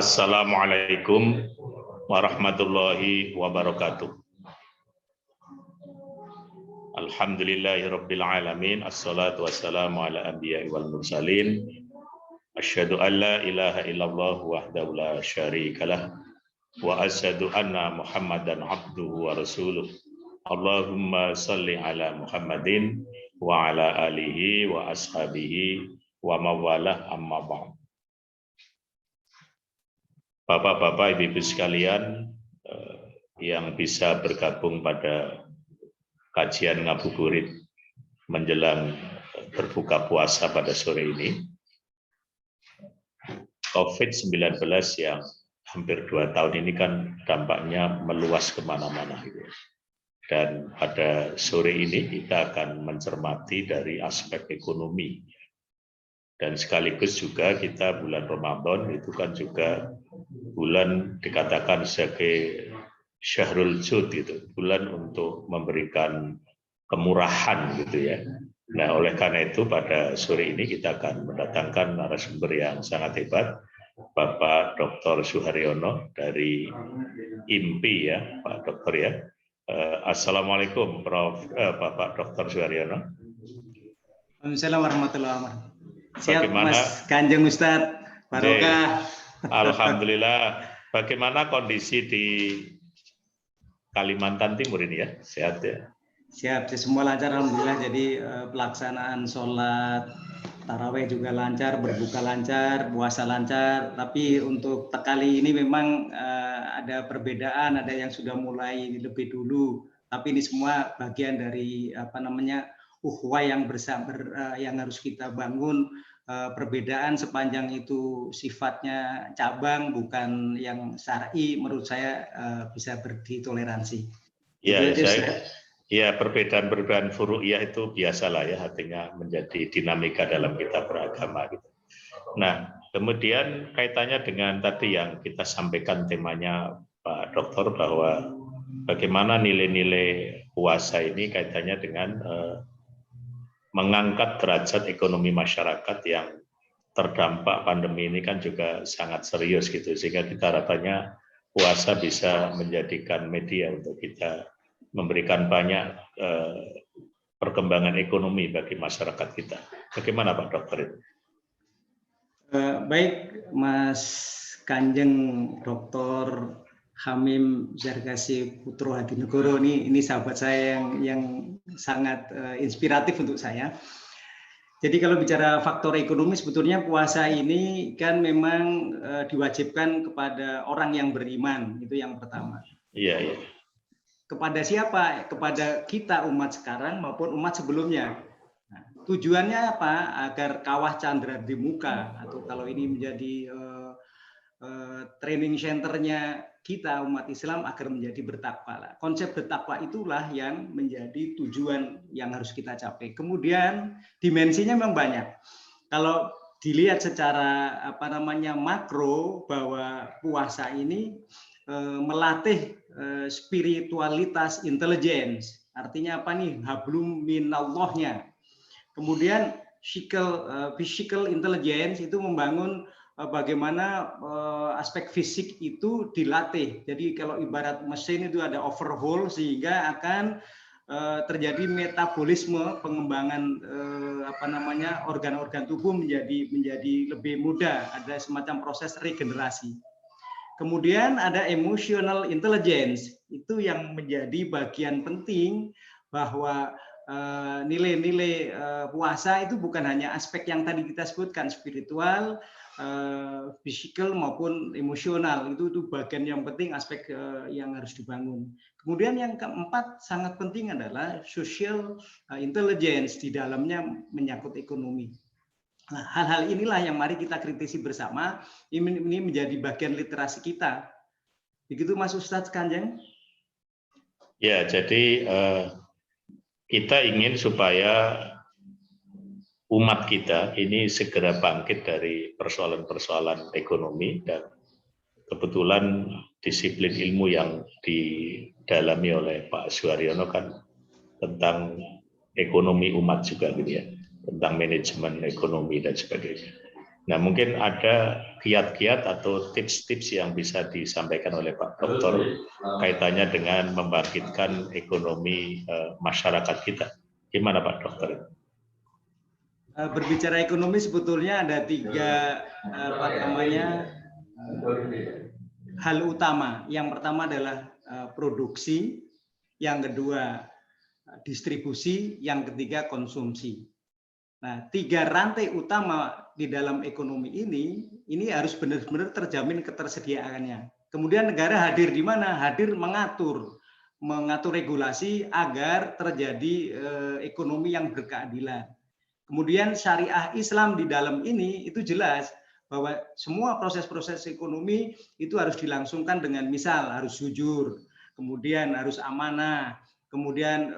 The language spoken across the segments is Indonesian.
Assalamualaikum warahmatullahi wabarakatuh. Alhamdulillahirabbil alamin, assalatu wassalamu ala anbiya'i wal mursalin. Asyhadu an la ilaha illallah wahdahu la syarikalah wa asyhadu anna Muhammadan abduhu wa rasuluh. Allahumma shalli ala Muhammadin wa ala alihi wa ashabihi wa mawalah amma ba'd. Bapak-bapak, ibu-ibu sekalian yang bisa bergabung pada kajian ngabuburit menjelang berbuka puasa pada sore ini, COVID-19 yang hampir 2 tahun ini kan dampaknya meluas kemana-mana. Dan pada sore ini kita akan mencermati dari aspek ekonomi. Dan sekaligus juga kita bulan Ramadan itu kan juga bulan dikatakan sebagai Syahrul Jud, gitu, bulan untuk memberikan kemurahan gitu ya. Nah, oleh karena itu pada sore ini kita akan mendatangkan narasumber yang sangat hebat, Bapak Dr. Suharyono dari IMPI ya, Pak Dokter ya. Assalamualaikum Bapak Dr. Suharyono. Assalamualaikum warahmatullahi wabarakatuh. Siap Mas Kanjeng Ustadz Barokah. Alhamdulillah. Bagaimana kondisi di Kalimantan Timur ini ya? Sehat ya? Siap, semua lancar alhamdulillah. Jadi pelaksanaan sholat taraweh juga lancar, berbuka lancar, puasa lancar. Tapi untuk kali ini memang ada perbedaan, ada yang sudah mulai lebih dulu. Tapi ini semua bagian dari ukhuwah yang yang harus kita bangun. Perbedaan sepanjang itu sifatnya cabang bukan yang syar'i, menurut saya bisa ditoleransi. Ya, perbedaan furu'iyah itu biasalah ya, artinya menjadi dinamika dalam kita beragama gitu. Nah, kemudian kaitannya dengan tadi yang kita sampaikan temanya Pak Dokter, bahwa bagaimana nilai-nilai puasa ini kaitannya dengan mengangkat derajat ekonomi masyarakat yang terdampak pandemi ini kan juga sangat serius gitu, sehingga kita harapannya puasa bisa menjadikan media untuk kita memberikan banyak perkembangan ekonomi bagi masyarakat kita. Bagaimana Pak Dokter? Baik Mas Kanjeng Dr. Hamim Zargasi Putro Hadinegoro, ini sahabat saya yang sangat inspiratif untuk saya. Jadi kalau bicara faktor ekonomi, sebetulnya puasa ini kan memang diwajibkan kepada orang yang beriman, itu yang pertama. Iya. Kepada siapa? Kepada kita umat sekarang maupun umat sebelumnya. Nah, tujuannya apa? Agar kawah candra di muka, atau kalau ini menjadi training centernya kita umat Islam agar menjadi bertakwa. Konsep bertakwa itulah yang menjadi tujuan yang harus kita capai. Kemudian dimensinya memang banyak. Kalau dilihat secara makro, bahwa puasa ini melatih spiritualitas intelligence. Artinya apa nih? Hablum minallahnya. Kemudian physical intelligence itu membangun bagaimana aspek fisik itu dilatih. Jadi kalau ibarat mesin itu ada overhaul sehingga akan terjadi metabolisme, pengembangan organ-organ tubuh menjadi lebih mudah, ada semacam proses regenerasi. Kemudian ada emotional intelligence, itu yang menjadi bagian penting, bahwa nilai-nilai puasa itu bukan hanya aspek yang tadi kita sebutkan, spiritual, fisikal maupun emosional, itu bagian yang penting, aspek yang harus dibangun. Kemudian yang keempat sangat penting adalah social intelligence, di dalamnya menyangkut ekonomi. Nah, hal-hal inilah yang mari kita kritisi bersama, ini menjadi bagian literasi kita. Begitu Mas Ustadz Kanjeng? Ya, jadi kita ingin supaya umat kita ini segera bangkit dari persoalan-persoalan ekonomi, dan kebetulan disiplin ilmu yang didalami oleh Pak Suharyono kan tentang ekonomi umat juga gitu ya, tentang manajemen ekonomi dan sebagainya. Nah, mungkin ada kiat-kiat atau tips-tips yang bisa disampaikan oleh Pak Dokter kaitannya dengan membangkitkan ekonomi masyarakat kita. Gimana Pak Dokter? Berbicara ekonomi sebetulnya ada tiga hal utama. Yang pertama adalah produksi, yang kedua distribusi, yang ketiga konsumsi. Nah, tiga rantai utama di dalam ekonomi ini harus benar-benar terjamin ketersediaannya. Kemudian negara hadir di mana? Hadir mengatur regulasi agar terjadi ekonomi yang berkeadilan. Kemudian syariah Islam di dalam ini itu jelas bahwa semua proses-proses ekonomi itu harus dilangsungkan dengan misal harus jujur, kemudian harus amanah, kemudian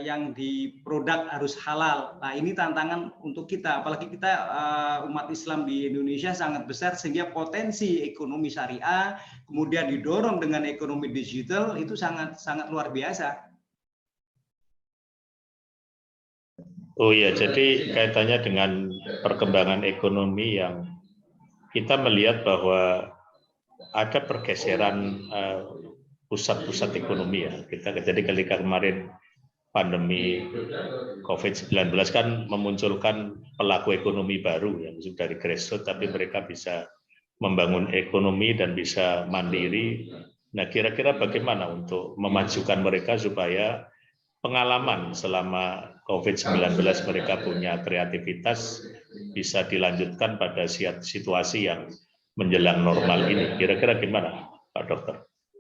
yang di produk harus halal. Nah, ini tantangan untuk kita, apalagi kita umat Islam di Indonesia sangat besar sehingga potensi ekonomi syariah kemudian didorong dengan ekonomi digital itu sangat luar biasa. Oh iya, jadi kaitannya dengan perkembangan ekonomi yang kita melihat bahwa ada pergeseran pusat-pusat ekonomi ya. Jadi ketika kemarin pandemi COVID-19 kan memunculkan pelaku ekonomi baru yang dari grassroots, tapi mereka bisa membangun ekonomi dan bisa mandiri. Nah, kira-kira bagaimana untuk memajukan mereka supaya pengalaman selama COVID-19 mereka punya kreativitas bisa dilanjutkan pada situasi yang menjelang normal ini. Kira-kira gimana, Pak Dokter?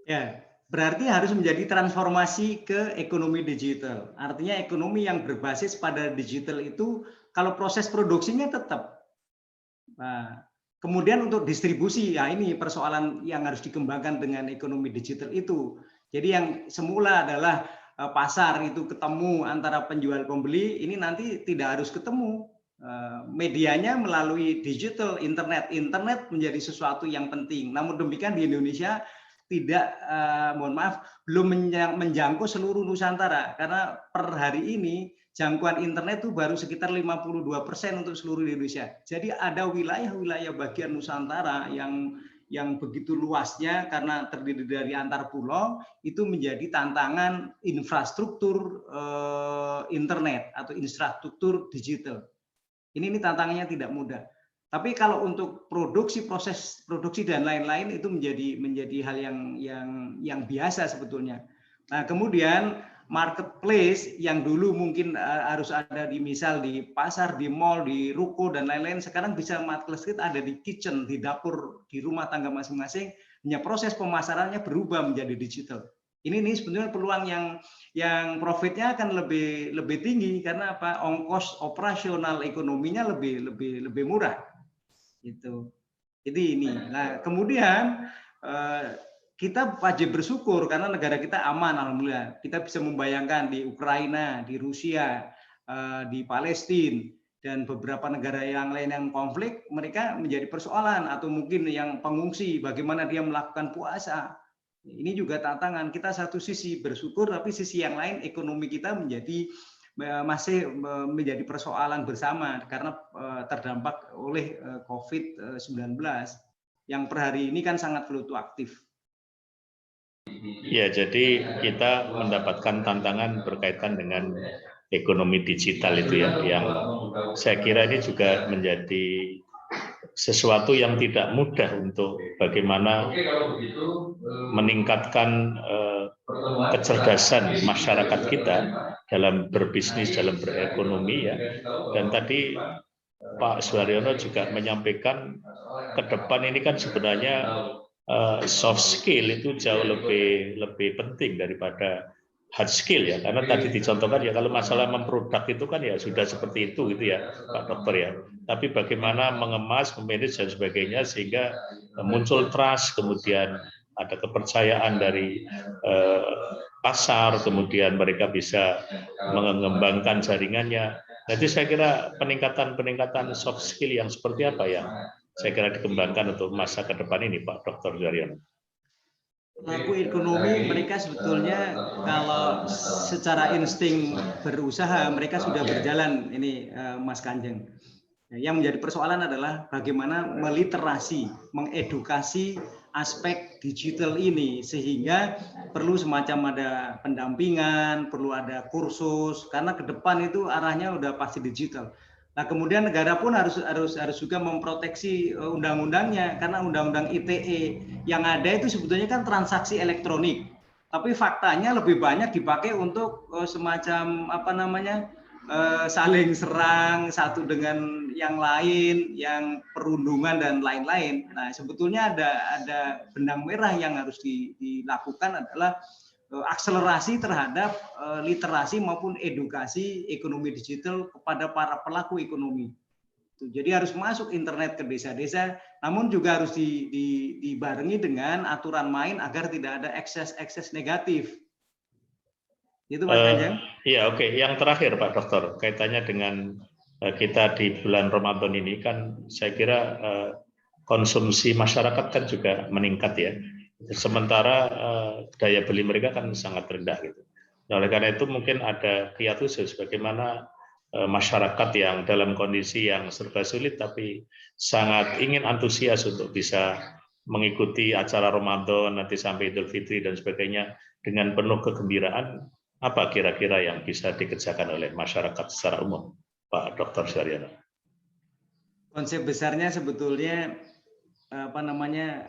Ya, berarti harus menjadi transformasi ke ekonomi digital. Artinya ekonomi yang berbasis pada digital itu kalau proses produksinya tetap. Nah, kemudian untuk distribusi, ya ini persoalan yang harus dikembangkan dengan ekonomi digital itu. Jadi yang semula adalah pasar itu ketemu antara penjual pembeli, ini nanti tidak harus ketemu. Medianya melalui digital, internet menjadi sesuatu yang penting. Namun demikian di Indonesia tidak, belum menjangkau seluruh Nusantara karena per hari ini jangkauan internet itu baru sekitar 52% untuk seluruh Indonesia. Jadi ada wilayah-wilayah bagian Nusantara yang begitu luasnya karena terdiri dari antar pulau, itu menjadi tantangan infrastruktur internet atau infrastruktur digital. Ini tantangannya tidak mudah. Tapi kalau untuk proses produksi dan lain-lain itu menjadi hal yang biasa sebetulnya. Nah, kemudian marketplace yang dulu mungkin harus ada di pasar, di mall, di ruko dan lain-lain, sekarang bisa marketplace ada di kitchen, di dapur, di rumah tangga masing-masing. Hanya proses pemasarannya berubah menjadi digital. Ini sebetulnya peluang yang profitnya akan lebih tinggi karena apa? Ongkos operasional ekonominya lebih murah. Itu. Jadi ini. Nah, kemudian kita wajib bersyukur karena negara kita aman, alhamdulillah. Kita bisa membayangkan di Ukraina, di Rusia, di Palestina, dan beberapa negara yang lain yang konflik, mereka menjadi persoalan atau mungkin yang pengungsi, bagaimana dia melakukan puasa. Ini juga tantangan. Kita satu sisi bersyukur, tapi sisi yang lain ekonomi kita masih menjadi persoalan bersama karena terdampak oleh COVID-19 yang per hari ini kan sangat fluktuatif. Ya, jadi kita mendapatkan tantangan berkaitan dengan ekonomi digital itu ya, yang saya kira ini juga menjadi sesuatu yang tidak mudah untuk bagaimana meningkatkan kecerdasan masyarakat kita dalam berbisnis, dalam berekonomi ya. Dan tadi Pak Suharyono juga menyampaikan ke depan ini kan sebenarnya soft skill itu jauh lebih penting daripada hard skill ya, karena tadi dicontohkan ya kalau masalah memproduk itu kan ya sudah seperti itu gitu ya Pak Dokter ya, tapi bagaimana mengemas, memanage dan sebagainya sehingga muncul trust, kemudian ada kepercayaan dari pasar, kemudian mereka bisa mengembangkan jaringannya. Jadi saya kira peningkatan soft skill yang seperti apa ya saya kira dikembangkan untuk masa ke depan ini Pak Dr. Suharyono. Pelaku ekonomi mereka sebetulnya kalau secara insting berusaha mereka sudah berjalan ini Mas Kanjeng. Yang menjadi persoalan adalah bagaimana meliterasi, mengedukasi aspek digital ini, sehingga perlu semacam ada pendampingan, perlu ada kursus, karena ke depan itu arahnya udah pasti digital. Nah, kemudian negara pun harus juga memproteksi undang-undangnya, karena undang-undang ITE yang ada itu sebetulnya kan transaksi elektronik, tapi faktanya lebih banyak dipakai untuk semacam apa namanya, saling serang satu dengan yang lain, yang perundungan dan lain-lain. Nah, sebetulnya ada benang merah yang harus dilakukan adalah akselerasi terhadap literasi maupun edukasi ekonomi digital kepada para pelaku ekonomi. Jadi harus masuk internet ke desa-desa, namun juga harus dibarengi dengan aturan main agar tidak ada ekses negatif. Itu Mas Kanjeng. Iya, oke. Yang terakhir Pak Dokter, kaitannya dengan kita di bulan Ramadan ini kan saya kira konsumsi masyarakat kan juga meningkat ya. Sementara daya beli mereka kan sangat rendah gitu. Nah, oleh karena itu mungkin ada kiat khusus bagaimana masyarakat yang dalam kondisi yang serba sulit tapi sangat ingin antusias untuk bisa mengikuti acara Ramadan nanti sampai Idul Fitri dan sebagainya dengan penuh kegembiraan. Apa kira-kira yang bisa dikerjakan oleh masyarakat secara umum, Pak Dr. Suharyono? Konsep besarnya sebetulnya apa namanya,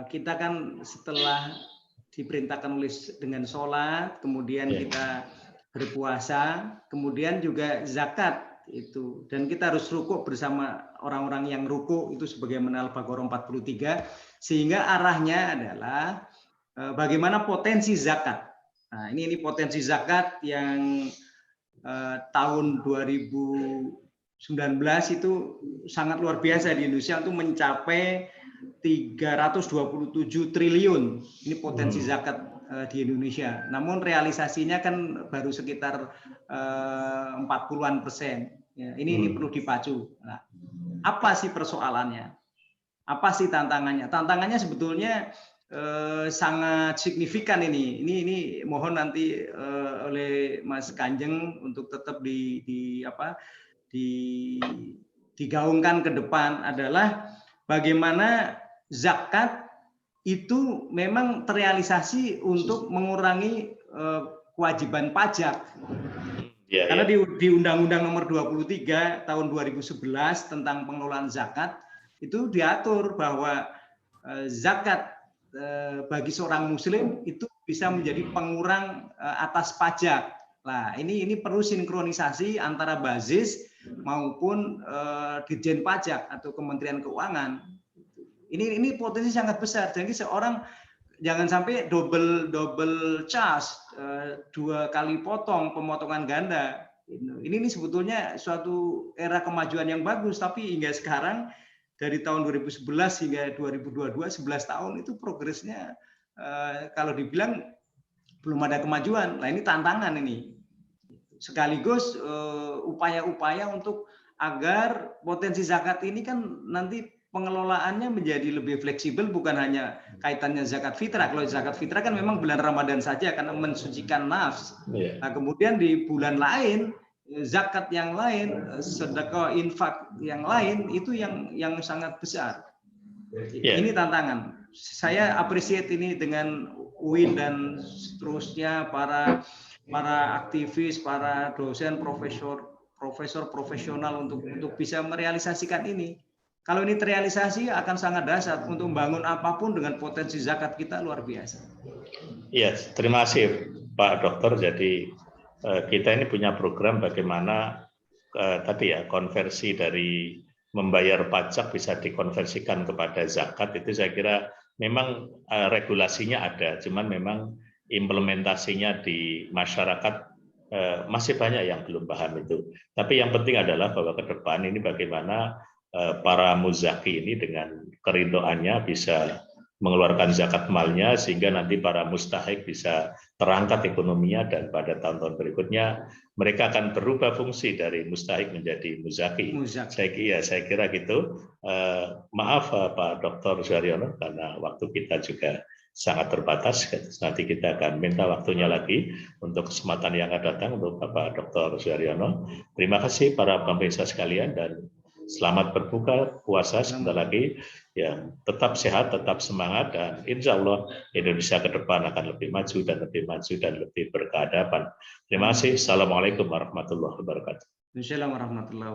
kita kan setelah diperintahkan dengan sholat, kemudian kita berpuasa, kemudian juga zakat itu, dan kita harus rukuk bersama orang-orang yang rukuk itu sebagaimana Al-Baqarah 43, sehingga arahnya adalah bagaimana potensi zakat. Nah, ini potensi zakat yang tahun 2019 itu sangat luar biasa di Indonesia untuk mencapai 327 triliun. Ini potensi zakat di Indonesia. Namun realisasinya kan baru sekitar 40-an%. Ya, ini perlu dipacu. Nah, apa sih persoalannya? Apa sih tantangannya? Tantangannya sebetulnya sangat signifikan ini. Ini mohon nanti oleh Mas Kanjeng untuk tetap digaungkan ke depan adalah bagaimana zakat itu memang terrealisasi untuk mengurangi kewajiban pajak. Karena di Undang-Undang Nomor 23 tahun 2011 tentang pengelolaan zakat itu diatur bahwa zakat bagi seorang muslim itu bisa menjadi pengurang atas pajak. Nah, ini perlu sinkronisasi antara Bazis maupun Ditjen Pajak atau Kementerian Keuangan. Ini potensi sangat besar. Jadi seorang jangan sampai double charge, 2 kali pemotongan ganda. Ini sebetulnya suatu era kemajuan yang bagus, tapi hingga sekarang dari tahun 2011 hingga 2022, 11 tahun itu progresnya kalau dibilang belum ada kemajuan. Nah, ini tantangan ini. Sekaligus upaya-upaya untuk agar potensi zakat ini kan nanti pengelolaannya menjadi lebih fleksibel, bukan hanya kaitannya zakat fitrah. Kalau zakat fitrah kan memang bulan Ramadan saja karena mensucikan nafs. Nah, kemudian di bulan lain zakat yang lain, sedekah infak yang lain itu yang sangat besar. Ini tantangan. Saya appreciate ini dengan UIN dan seterusnya para aktivis, para dosen, profesor profesional untuk bisa merealisasikan ini. Kalau ini terrealisasi akan sangat dahsyat untuk membangun apapun dengan potensi zakat kita luar biasa. Iya, terima kasih Pak Dokter. Jadi kita ini punya program bagaimana tadi ya konversi dari membayar pajak bisa dikonversikan kepada zakat. Itu saya kira memang regulasinya ada, cuman memang implementasinya di masyarakat masih banyak yang belum paham itu. Tapi yang penting adalah bahwa ke depan ini bagaimana para muzaki ini dengan keridoannya bisa mengeluarkan zakat malnya sehingga nanti para mustahik bisa terangkat ekonominya dan pada tahun-tahun berikutnya mereka akan berubah fungsi dari mustahik menjadi muzaki. Saya kira gitu. Maaf Pak Dr. Suharyono karena waktu kita juga sangat terbatas. Nanti kita akan minta waktunya lagi untuk kesempatan yang akan datang untuk Bapak Dr. Suharyono. Terima kasih para pemirsa sekalian dan Selamat berbuka puasa sebentar lagi. Ya, tetap sehat, tetap semangat, dan insya Allah Indonesia ke depan akan lebih maju dan lebih maju dan lebih berkeadaban. Terima kasih. Assalamualaikum warahmatullahi wabarakatuh. Assalamualaikum warahmatullahi wabarakatuh.